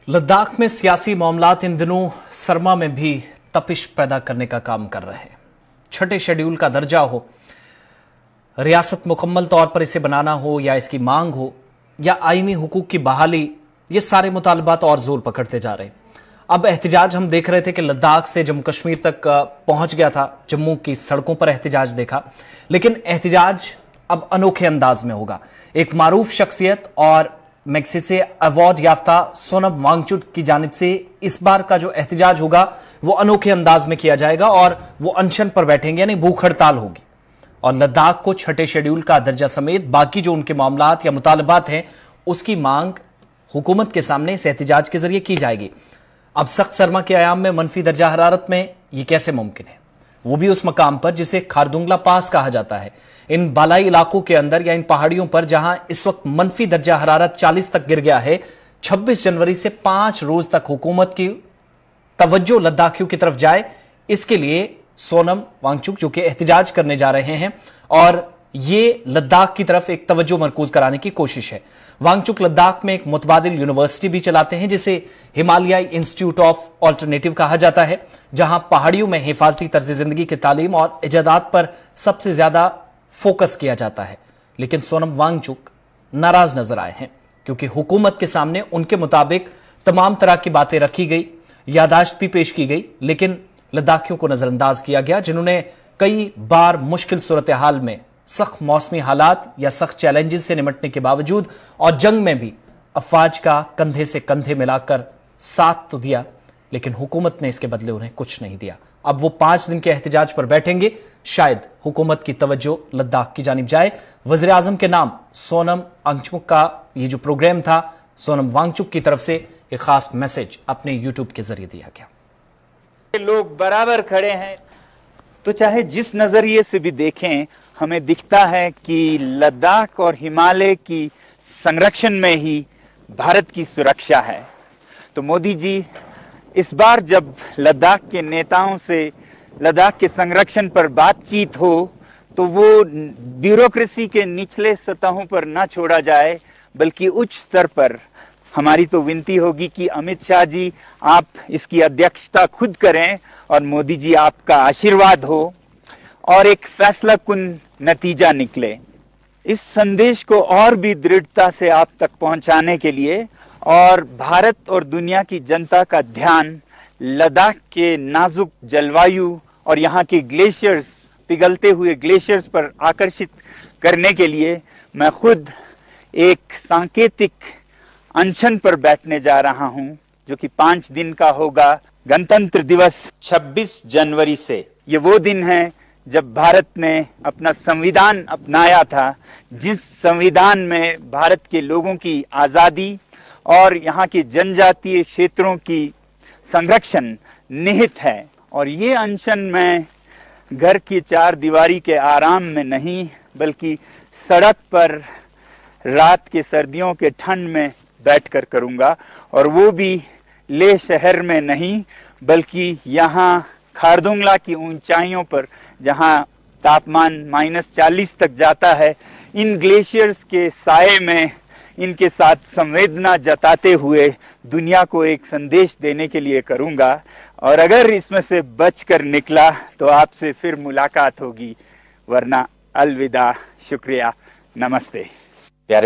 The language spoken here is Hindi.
लद्दाख में सियासी मामलात इन दिनों सरमा में भी तपिश पैदा करने का काम कर रहे हैं। छठे शेड्यूल का दर्जा हो, रियासत मुकम्मल तौर पर इसे बनाना हो या इसकी मांग हो या आईनी हुकूक की बहाली, ये सारे मुतालबात और जोर पकड़ते जा रहे हैं। अब एहतिजाज हम देख रहे थे कि लद्दाख से जम्मू कश्मीर तक पहुंच गया था। जम्मू की सड़कों पर एहतिजाज देखा, लेकिन एहतिजाज अब अनोखे अंदाज में होगा। एक मारूफ शख्सियत और मैग्सेसे अवार्ड याफ्ता सोनम वांगचुक की जानिब से इस बार का जो एहतिजाज होगा वो अनोखे अंदाज में किया जाएगा और वो अनशन पर बैठेंगे, यानी भूख हड़ताल होगी। और लद्दाख को छठे शेड्यूल का दर्जा समेत बाकी जो उनके मामलात या मुतालबात हैं उसकी मांग हुकूमत के सामने इस एहतिजाज के जरिए की जाएगी। अब सख्त सरमा के आयाम में मनफी दर्जा हरारत में ये कैसे मुमकिन है, वो भी उस मकाम पर जिसे खारदुंगला पास कहा जाता है। इन बालाई इलाकों के अंदर या इन पहाड़ियों पर जहां इस वक्त मनफी दर्जा हरारत 40 तक गिर गया है। 26 जनवरी से 5 रोज तक हुकूमत की तवज्जो लद्दाखियों की तरफ जाए, इसके लिए सोनम वांगचुक जो कि एहतिजाज करने जा रहे हैं और ये लद्दाख की तरफ एक तवज्जो मरकूज कराने की कोशिश है। वांगचुक लद्दाख में एक मुतबादिल यूनिवर्सिटी भी चलाते हैं जिसे हिमालयाई इंस्टीट्यूट ऑफ ऑल्टरनेटिव कहा जाता है, जहां पहाड़ियों में हिफाजती तर्ज जिंदगी की तालीम और इजादात पर सबसे ज्यादा फोकस किया जाता है। लेकिन सोनम वांगचुक नाराज नजर आए हैं क्योंकि हुकूमत के सामने उनके मुताबिक तमाम तरह की बातें रखी गई, यादाश्त भी पेश की गई, लेकिन लद्दाखियों को नजरअंदाज किया गया, जिन्होंने कई बार मुश्किल सूरत हाल में सख्त मौसमी हालात या सख्त चैलेंजेस से निपटने के बावजूद और जंग में भी अफवाज का कंधे से कंधे मिलाकर साथ तो दिया, लेकिन हुकूमत ने इसके बदले उन्हें कुछ नहीं दिया। अब वो 5 दिन के एहतिजाज पर बैठेंगे। शायद हुकूमत की तवज्जो लद्दाख की जानिब जाए। वज़ीर आज़म के नाम सोनम वांगचुक का ये जो प्रोग्राम था, सोनम वांगचुक की तरफ से एक खास मैसेज अपने यूट्यूब के जरिए दिया गया। लोग बराबर खड़े हैं, तो चाहे जिस नजरिए से भी देखें, हमें दिखता है कि लद्दाख और हिमालय की संरक्षण में ही भारत की सुरक्षा है। तो मोदी जी इस बार जब लद्दाख के नेताओं से लद्दाख के संरक्षण पर बातचीत हो तो वो ब्यूरोक्रेसी के निचले सतहों पर ना छोड़ा जाए, बल्कि उच्च स्तर पर। हमारी तो विनती होगी कि अमित शाह जी आप इसकी अध्यक्षता खुद करें और मोदी जी आपका आशीर्वाद हो और एक फैसला कुन नतीजा निकले। इस संदेश को और भी दृढ़ता से आप तक पहुंचाने के लिए और भारत और दुनिया की जनता का ध्यान लद्दाख के नाजुक जलवायु और यहाँ के ग्लेशियर्स, पिघलते हुए ग्लेशियर्स पर आकर्षित करने के लिए मैं खुद एक सांकेतिक अनशन पर बैठने जा रहा हूँ, जो कि 5 दिन का होगा। गणतंत्र दिवस 26 जनवरी से ये वो दिन है जब भारत ने अपना संविधान अपनाया था, जिस संविधान में भारत के लोगों की आज़ादी और यहाँ के जनजातीय क्षेत्रों की संरक्षण निहित है। और ये अनशन मैं घर की 4 दीवारी के आराम में नहीं, बल्कि सड़क पर रात के सर्दियों के ठंड में बैठकर करूँगा। और वो भी लेह शहर में नहीं, बल्कि यहाँ खारदुंगला की ऊंचाइयों पर, जहाँ तापमान -40 तक जाता है। इन ग्लेशियर्स के साए में इनके साथ संवेदना जताते हुए दुनिया को एक संदेश देने के लिए करूंगा। और अगर इसमें से बचकर निकला तो आपसे फिर मुलाकात होगी, वरना अलविदा, शुक्रिया, नमस्ते।